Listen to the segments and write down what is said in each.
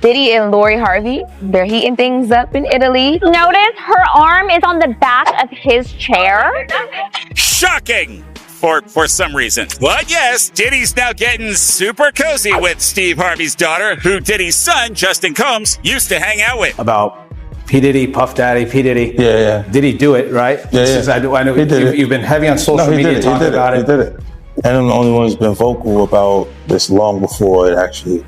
Diddy and Lori Harvey, they're heating things up in Italy. Notice her arm is on the back of his chair. Shocking! For some reason. But yes, Diddy's now getting super cozy with Steve Harvey's daughter, who Diddy's son, Justin Combs, used to hang out with. About P. Diddy, Puff Daddy, P. Diddy. Yeah. Did he do it, right? Yeah. I know you've been heavy on social media talking about it. He did it. And I'm the only one who's been vocal about this long before it actually.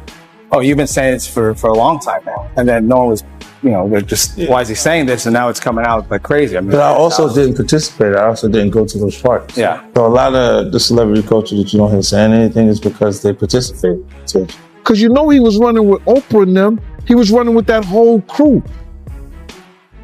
Oh, you've been saying this for a long time now. And then no one was, they're just, why is he saying this? And now it's coming out like crazy. But I also didn't participate. I also didn't go to those parties. Yeah. So a lot of the celebrity culture that you don't hear saying anything is because they participated. Because he was running with Oprah and them. He was running with that whole crew.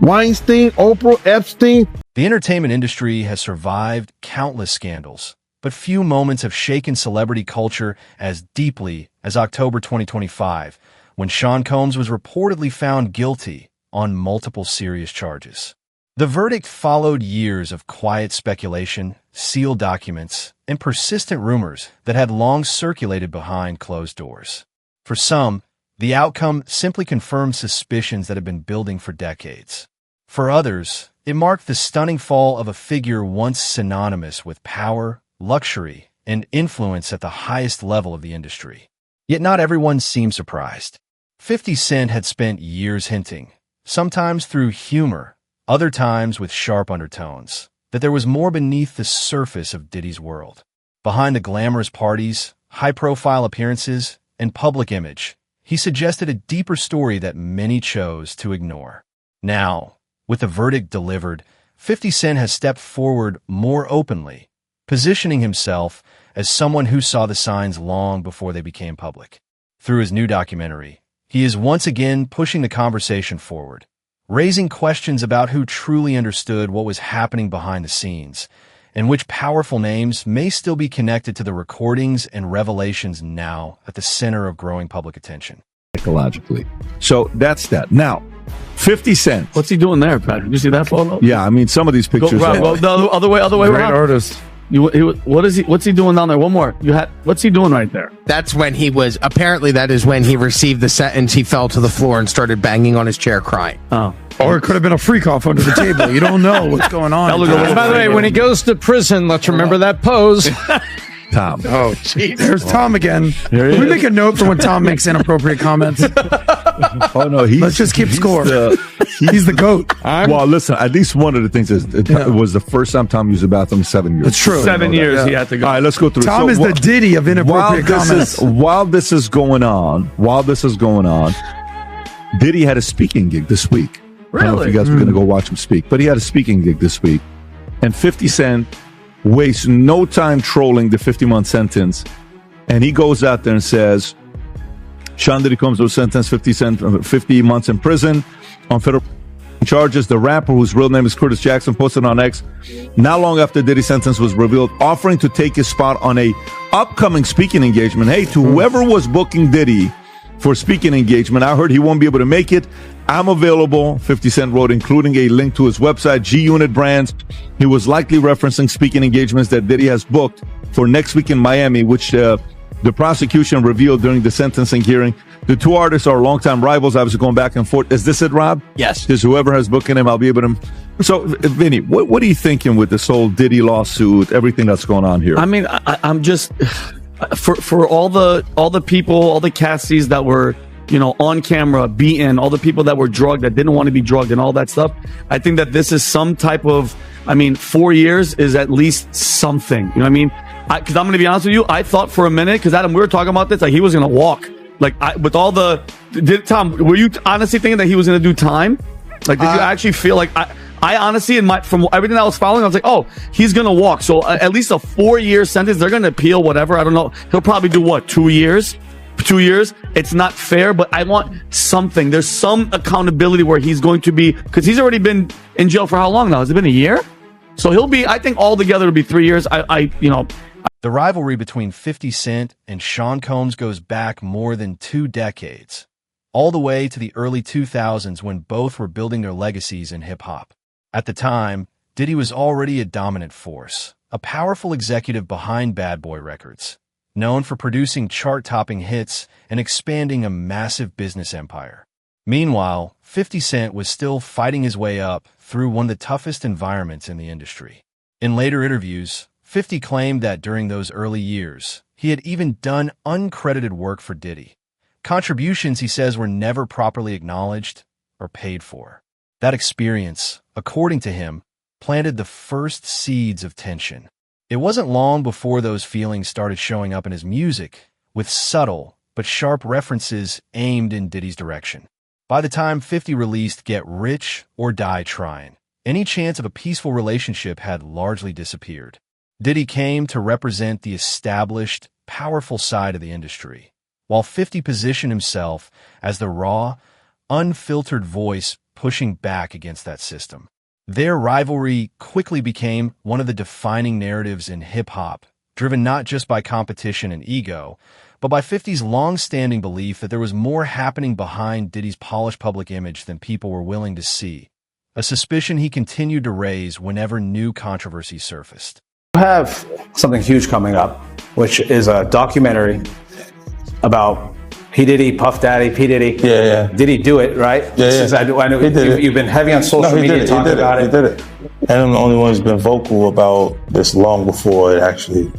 Weinstein, Oprah, Epstein. The entertainment industry has survived countless scandals, but few moments have shaken celebrity culture as deeply as October 2025, when Sean Combs was reportedly found guilty on multiple serious charges. The verdict followed years of quiet speculation, sealed documents, and persistent rumors that had long circulated behind closed doors. For some, the outcome simply confirmed suspicions that had been building for decades. For others, it marked the stunning fall of a figure once synonymous with power, luxury, and influence at the highest level of the industry. Yet not everyone seemed surprised. 50 Cent had spent years hinting, sometimes through humor, other times with sharp undertones, that there was more beneath the surface of Diddy's world. Behind the glamorous parties, high-profile appearances, and public image, he suggested a deeper story that many chose to ignore. Now, with the verdict delivered, 50 Cent has stepped forward more openly, positioning himself as someone who saw the signs long before they became public. Through his new documentary, he is once again pushing the conversation forward, raising questions about who truly understood what was happening behind the scenes, and which powerful names may still be connected to the recordings and revelations now at the center of growing public attention. Psychologically. So that's that. Now, 50 Cent. What's he doing there, Patrick? Did you see that photo? Yeah, I mean, some of these pictures. Go the other way. Great artist. What's he doing down there? One more. What's he doing right there? That's when that is when he received the sentence. He fell to the floor and started banging on his chair crying. Oh. Or it could have been a freak off under the table. You don't know what's going on. By the way, when he goes to prison, let's remember that pose. Tom. Oh, jeez. There's Tom again. We make a note for when Tom makes inappropriate comments. Oh, no. Let's just keep score. He's the GOAT. Well, listen, at least one of the things is it was the first time Tom used the bathroom in 7 years. It's true. 7 years he had to go. All right, let's go through Tom is the Diddy of inappropriate comments. While this is going on, Diddy had a speaking gig this week. Really? I don't know if you guys were going to go watch him speak, but he had a speaking gig this week. And 50 Cent wastes no time trolling the 50-month sentence. And he goes out there and says, Sean Diddy Combs was sentenced 50 months in prison on federal charges. The rapper, whose real name is Curtis Jackson, posted on X not long after Diddy's sentence was revealed, offering to take his spot on a upcoming speaking engagement. Hey, to whoever was booking Diddy for speaking engagement, I heard he won't be able to make it. I'm available, 50 Cent wrote, including a link to his website, G-Unit Brands. He was likely referencing speaking engagements that Diddy has booked for next week in Miami, which the prosecution revealed during the sentencing hearing. The two artists are longtime rivals, obviously going back and forth. Is this it, Rob? Yes. Just whoever has booking him, I'll be able to. So, Vinny, what are you thinking with this whole Diddy lawsuit, everything that's going on here? I mean, I'm just for all the people, all the Cassies that were, on camera, beaten, all the people that were drugged, that didn't want to be drugged and all that stuff. I think that this is some type of, 4 years is at least something. You know what I mean? Because I'm going to be honest with you, I thought for a minute, because Adam, we were talking about this, like he was going to walk. With all Tom, were you honestly thinking that he was going to do time? Like, did you actually feel like, I honestly, from everything I was following, I was like, oh, he's going to walk. So at least a 4-year sentence, they're going to appeal whatever. I don't know. He'll probably do what, 2 years? 2 years. It's not fair, but I want something. There's some accountability where he's going to be, because he's already been in jail for how long now? Has it been a year? So he'll be, I think altogether it'll be 3 years. The rivalry between 50 Cent and Sean Combs goes back more than 2 decades, all the way to the early 2000s when both were building their legacies in hip-hop. At the time, Diddy was already a dominant force, a powerful executive behind Bad Boy Records. known for producing chart-topping hits and expanding a massive business empire. Meanwhile, 50 Cent was still fighting his way up through one of the toughest environments in the industry. In later interviews, 50 claimed that during those early years, he had even done uncredited work for Diddy. Contributions, he says, were never properly acknowledged or paid for. That experience, according to him, planted the first seeds of tension. It wasn't long before those feelings started showing up in his music, with subtle but sharp references aimed in Diddy's direction. By the time 50 released Get Rich or Die Trying, any chance of a peaceful relationship had largely disappeared. Diddy came to represent the established, powerful side of the industry, while 50 positioned himself as the raw, unfiltered voice pushing back against that system. Their rivalry quickly became one of the defining narratives in hip-hop, driven not just by competition and ego, but by 50's long-standing belief that there was more happening behind Diddy's polished public image than people were willing to see, a suspicion he continued to raise whenever new controversy surfaced. You have something huge coming up, which is a documentary about P. Diddy, Puff Daddy, P. Diddy. Yeah. Did he do it, right? I know you've been heavy on social media talking about it. He did it. And I'm the only one who's been vocal about this long before it actually.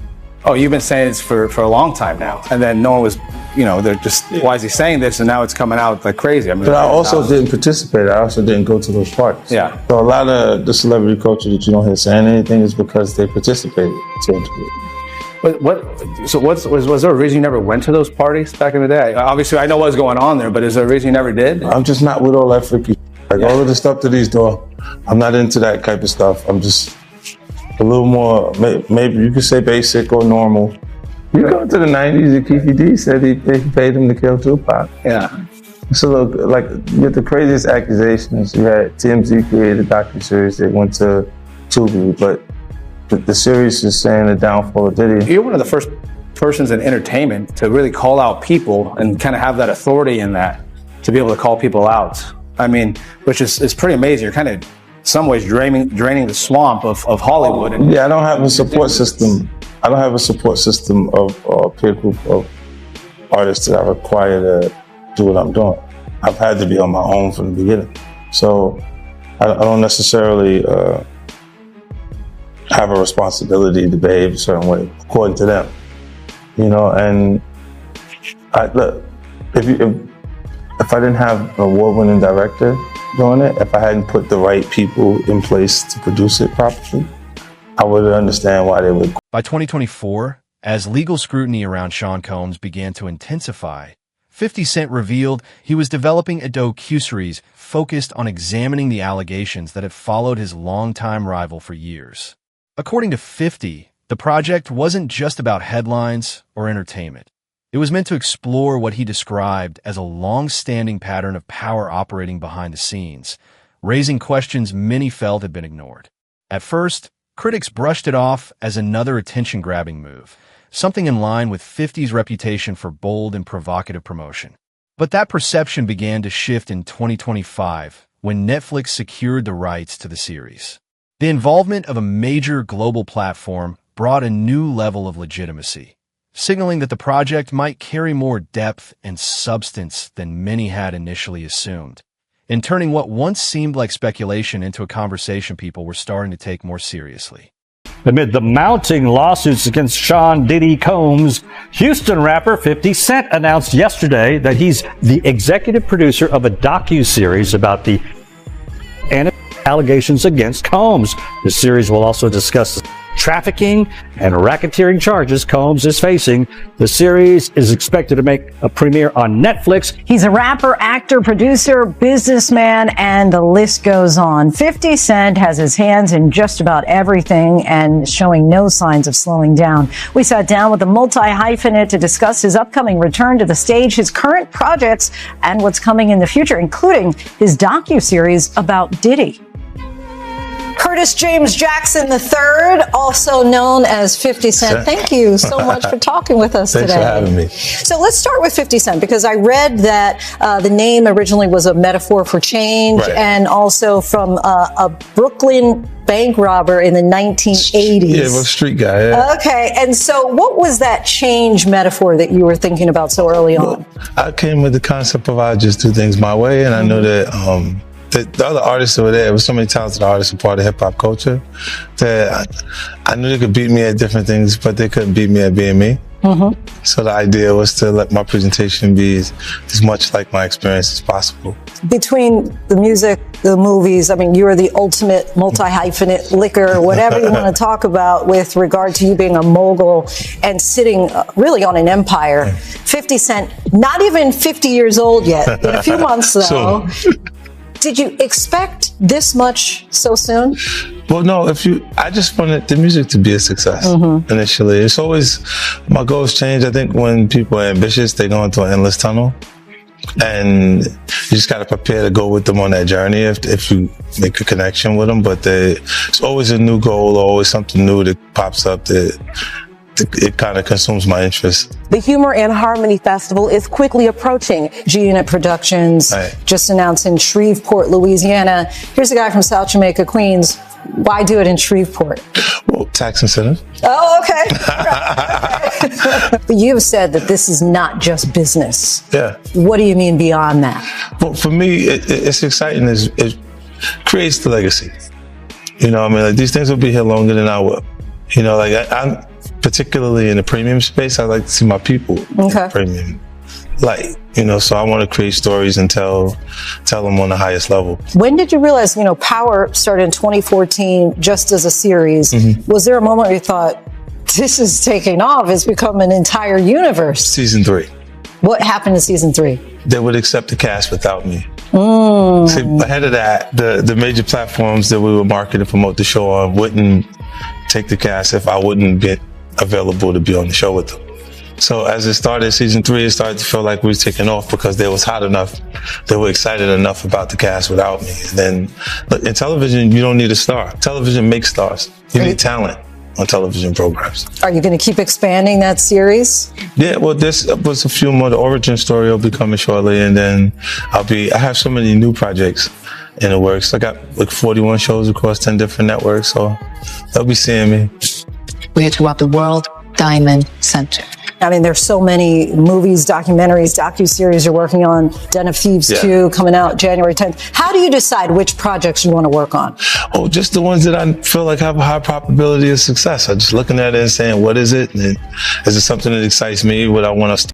Oh, you've been saying this for a long time now. And then no one was, they're just, why is he saying this? And now it's coming out like crazy. I mean, but I also didn't participate. I also didn't go to those parties. Yeah. So a lot of the celebrity culture that you don't hear saying anything is because they participated to a degree. Was there a reason you never went to those parties back in the day? Obviously, I know what was going on there, but is there a reason you never did? I'm just not with all that freaky. All of the stuff that he's doing, I'm not into that type of stuff. I'm just a little more, maybe you could say basic or normal. You go to the 90s and Keefe D said he paid him to kill Tupac. Yeah. So look, with the craziest accusations, you had TMZ created a docuseries that went to Tubi, but the series is saying the downfall of Diddy. You're one of the first persons in entertainment to really call out people and kind of have that authority in that, to be able to call people out. I mean, which is pretty amazing. You're kind of, in some ways, draining the swamp of Hollywood. Yeah, I don't have a support system. I don't have a support system of a peer group of artists that I require to do what I'm doing. I've had to be on my own from the beginning. So I don't necessarily have a responsibility to behave a certain way, according to them. And look, if I didn't have an award-winning director doing it, if I hadn't put the right people in place to produce it properly, I wouldn't understand why they would. By 2024, as legal scrutiny around Sean Combs began to intensify, 50 Cent revealed he was developing a docuseries focused on examining the allegations that had followed his longtime rival for years. According to 50, the project wasn't just about headlines or entertainment. It was meant to explore what he described as a long-standing pattern of power operating behind the scenes, raising questions many felt had been ignored. At first, critics brushed it off as another attention-grabbing move, something in line with 50's reputation for bold and provocative promotion. But that perception began to shift in 2025 when Netflix secured the rights to the series. The involvement of a major global platform brought a new level of legitimacy, signaling that the project might carry more depth and substance than many had initially assumed, and turning what once seemed like speculation into a conversation people were starting to take more seriously. Amid the mounting lawsuits against Sean Diddy Combs, Houston rapper 50 Cent announced yesterday that he's the executive producer of a docuseries about the allegations against Combs. The series will also discuss trafficking and racketeering charges Combs is facing. The series is expected to make a premiere on Netflix. He's a rapper, actor, producer, businessman, and the list goes on. 50 Cent has his hands in just about everything and showing no signs of slowing down. We sat down with the multi-hyphenate to discuss his upcoming return to the stage, his current projects, and what's coming in the future, including his docuseries about Diddy. Curtis James Jackson III, also known as 50 Cent. Thank you so much for talking with us Thanks today. for having me. So let's start with 50 Cent, because I read that the name originally was a metaphor for change, Right. and also from a Brooklyn bank robber in the 1980s. Yeah, well, street guy. Yeah. Okay, and so what was that change metaphor that you were thinking about so early on? I came with the concept of I just do things my way, and I know that the other artists over there, was so many talented artists, a part of hip hop culture, that I knew they could beat me at different things, but they couldn't beat me at being me. So the idea was to let my presentation be as much like my experience as possible. Between the music, the movies, I mean, you're the ultimate multi-hyphenate liquor, whatever you want to talk about with regard to you being a mogul and sitting really on an empire. 50 Cent, not even 50 years old yet, in a few months though. Did you expect this much so soon? Well, no, I just wanted the music to be a success initially. It's always, my goals change. I think when people are ambitious, they go into an endless tunnel. And you just got to prepare to go with them on that journey if you make a connection with them. But it's always a new goal, or always something new that pops up that it kind of consumes my interest. The Humor and Harmony Festival is quickly approaching. G-Unit Productions just announced in Shreveport, Louisiana. Here's a guy from South Jamaica, Queens. Why do it in Shreveport? Well, tax incentive. Oh, okay. But you have said that this is not just business. Yeah. What do you mean beyond that? Well, for me, it's exciting. It creates the legacy. You know, I mean, like, these things will be here longer than I will. You know, like I'm particularly in the premium space. I like to see my people in the premium light. You know, so I want to create stories and tell them on the highest level. When did you realize, Power started in 2014 just as a series? Was there a moment where you thought, this is taking off, it's become an entire universe? Season 3. What happened in season 3? They would accept the cast without me. See, ahead of that, the major platforms that we would market and promote the show on wouldn't take the cast if I wouldn't get available to be on the show with them. So as it started, season 3, it started to feel like we were taking off because they was hot enough. They were excited enough about the cast without me. And then, look, in television, you don't need a star. Television makes stars. You need talent on television programs. Are you going to keep expanding that series? Yeah, well, this was a few more. The origin story will be coming shortly, and then I have so many new projects in the works. I got like 41 shows across 10 different networks, so they'll be seeing me. We're talking about the World Diamond Center. I mean, there's so many movies, documentaries, docuseries you're working on. Den of Thieves 2 coming out January 10th. How do you decide which projects you want to work on? Oh, just the ones that I feel like have a high probability of success. I'm just looking at it and saying, what is it? And is it something that excites me? What I want to